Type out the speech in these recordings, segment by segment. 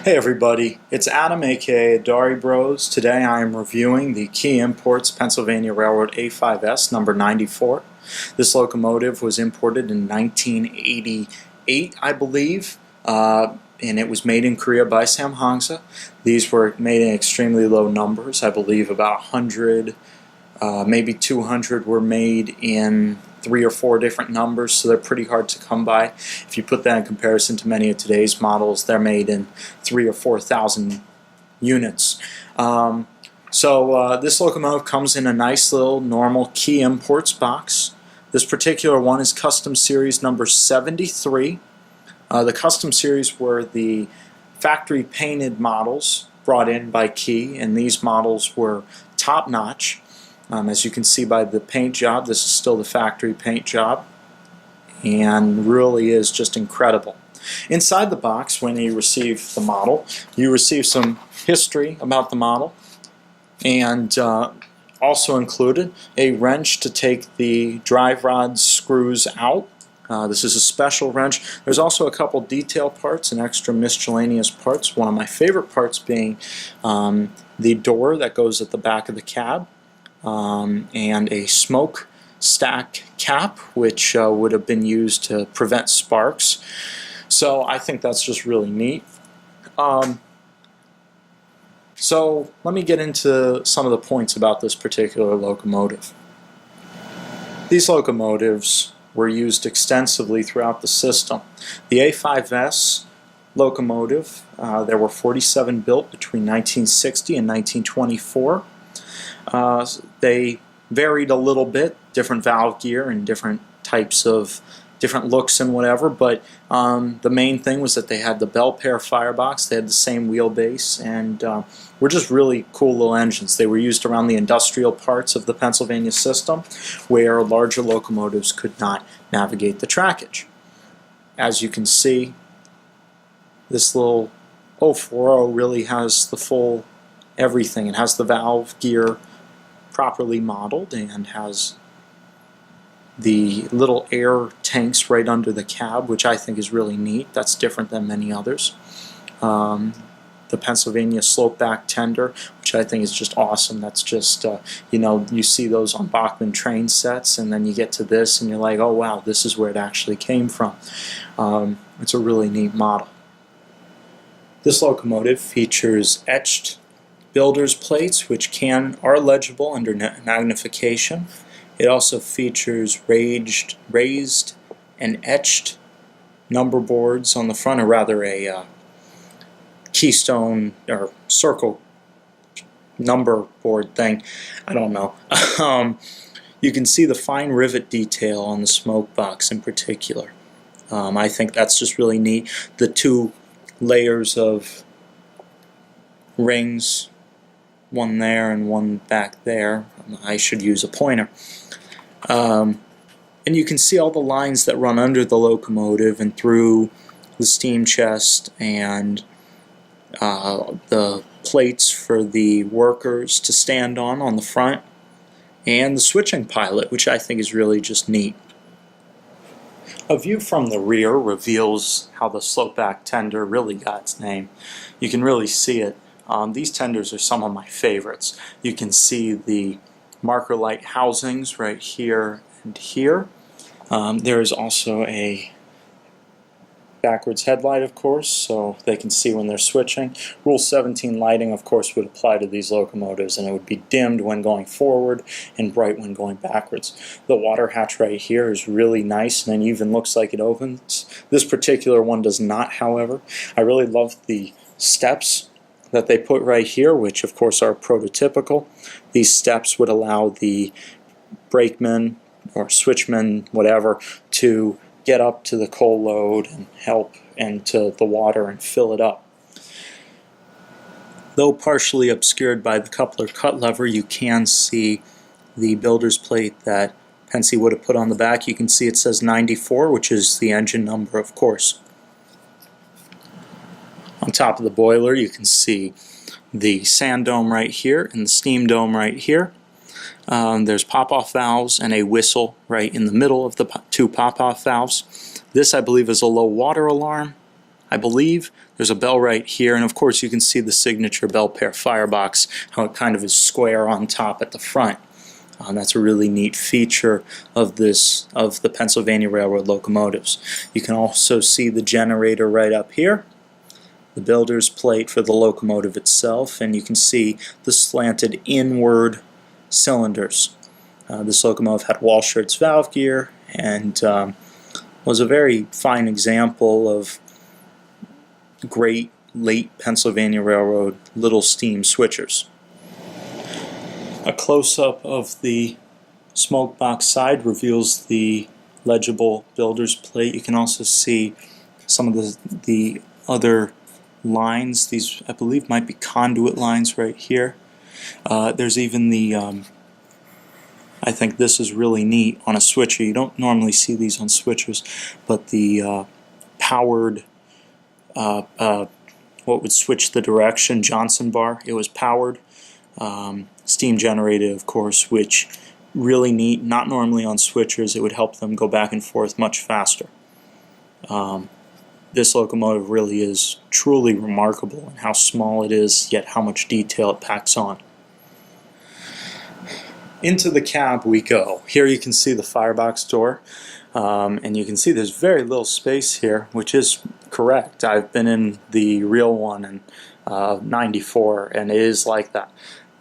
Hey everybody, it's Adam aka Dari Bros. Today I am reviewing the Key Imports Pennsylvania Railroad A-5s number 94. This locomotive was imported in 1988, I believe, and it was made in Korea by Samhangsa. These were made in extremely low numbers. I believe about 100, maybe 200 were made in 3 or 4 different numbers, so they're pretty hard to come by. If you put that in comparison to many of today's models, they're made in 3,000 or 4,000 units. This locomotive comes in a nice little normal Key Imports box. This particular one is Custom Series number 73. The Custom Series were the factory painted models brought in by Key, and these models were top-notch. As you can see by the paint job, this is still the factory paint job, and really is just incredible. Inside the box, when you receive the model, you receive some history about the model, and also included a wrench to take the drive rod screws out. This is a special wrench. There's also a couple detail parts and extra miscellaneous parts. One of my favorite parts being the door that goes at the back of the cab. And a smoke stack cap, which would have been used to prevent sparks. So I think that's just really neat. So let me get into some of the points about this particular locomotive. These locomotives were used extensively throughout the system. The A-5s locomotive, there were 47 built between 1960 and 1924. They varied a little bit, different valve gear and different types of different looks and whatever, but the main thing was that they had the bell pair firebox, they had the same wheelbase, and were just really cool little engines. They were used around the industrial parts of the Pennsylvania system where larger locomotives could not navigate the trackage. As you can see, this little 040 really has the full everything. It has the valve gear properly modeled and has the little air tanks right under the cab, which I think is really neat. That's different than many others. The Pennsylvania slope back tender, which I think is just awesome. That's just, you know, you see those on Bachmann train sets, and then you get to this and you're like, oh wow, this is where it actually came from. It's a really neat model. This locomotive features etched builder's plates, which are legible under magnification. It also features raised and etched number boards on the front, or rather a keystone or circle number board thing. I don't know. You can see the fine rivet detail on the smoke box in particular. I think that's just really neat. The 2 layers of rings, one there and one back there. I should use a pointer. And you can see all the lines that run under the locomotive and through the steam chest, and the plates for the workers to stand on the front, and the switching pilot, which I think is really just neat. A view from the rear reveals how the slope-back tender really got its name. You can really see it. These tenders are some of my favorites. You can see the marker light housings right here and here. There is also a backwards headlight, of course, so they can see when they're switching. Rule 17 lighting, of course, would apply to these locomotives, and it would be dimmed when going forward and bright when going backwards. The water hatch right here is really nice, and it even looks like it opens. This particular one does not, however. I really love the steps that they put right here, which of course are prototypical. These steps would allow the brakeman or switchman, whatever, to get up to the coal load and help into the water and fill it up. Though partially obscured by the coupler cut lever, you can see the builder's plate that Pennsy would have put on the back. You can see it says 94, which is the engine number, of course. On top of the boiler, you can see the sand dome right here and the steam dome right here. There's pop-off valves and a whistle right in the middle of the 2 pop-off valves. This, I believe, is a low water alarm. I believe there's a bell right here, and of course you can see the signature bell pair firebox, how it kind of is square on top at the front. That's a really neat feature of the Pennsylvania Railroad locomotives. You can also see the generator right up here, the builder's plate for the locomotive itself, and you can see the slanted inward cylinders. This locomotive had Walschaerts valve gear and was a very fine example of great late Pennsylvania Railroad little steam switchers. A close-up of the smoke box side reveals the legible builder's plate. You can also see some of the other lines. These, I believe, might be conduit lines right here. There's even the, I think this is really neat on a switcher. You don't normally see these on switchers, but the powered, what would switch the direction, Johnson bar. It was powered. Steam generated, of course, which really neat. Not normally on switchers. It would help them go back and forth much faster. This locomotive really is truly remarkable in how small it is, yet how much detail it packs on. Into the cab we go. Here you can see the firebox door, and you can see there's very little space here, which is correct. I've been in the real one in '94, and it is like that.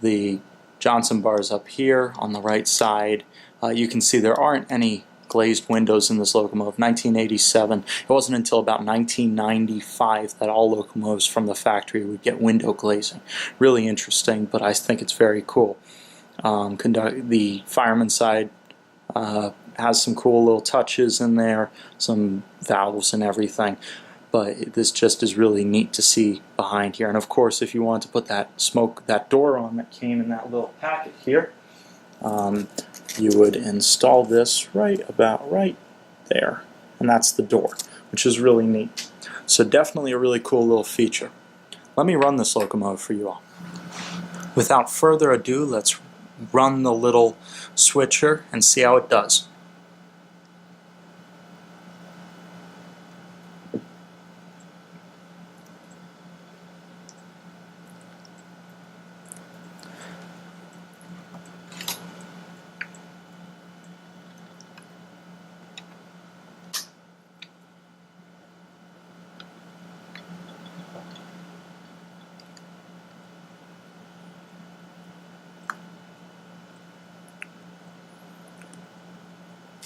The Johnson bars up here on the right side. You can see there aren't any glazed windows in this locomotive. 1987. It wasn't until about 1995 that all locomotives from the factory would get window glazing. Really interesting, but I think it's very cool. The fireman side has some cool little touches in there, some valves and everything. But this just is really neat to see behind here. And of course, if you want to put that door on that came in that little packet here, you would install this about right there. And that's the door, which is really neat. So definitely a really cool little feature. Let me run this locomotive for you all. Without further ado, let's run the little switcher and see how it does.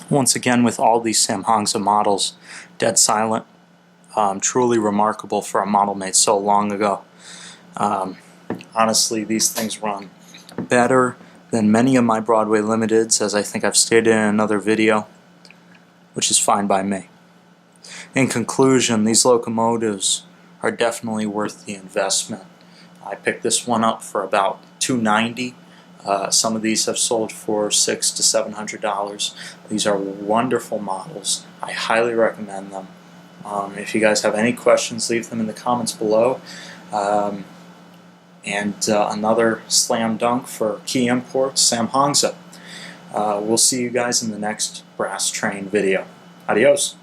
Once again, with all these Samhangsa models, dead silent. Truly remarkable for a model made so long ago. Honestly, these things run better than many of my Broadway Limiteds, as I think I've stated in another video, which is fine by me. In conclusion, these locomotives are definitely worth the investment. I picked this one up for about $290. Some of these have sold for $600 to $700. These are wonderful models. I highly recommend them. If you guys have any questions, leave them in the comments below. Another slam dunk for key imports, Samhangsa. We'll see you guys in the next brass train video. Adios.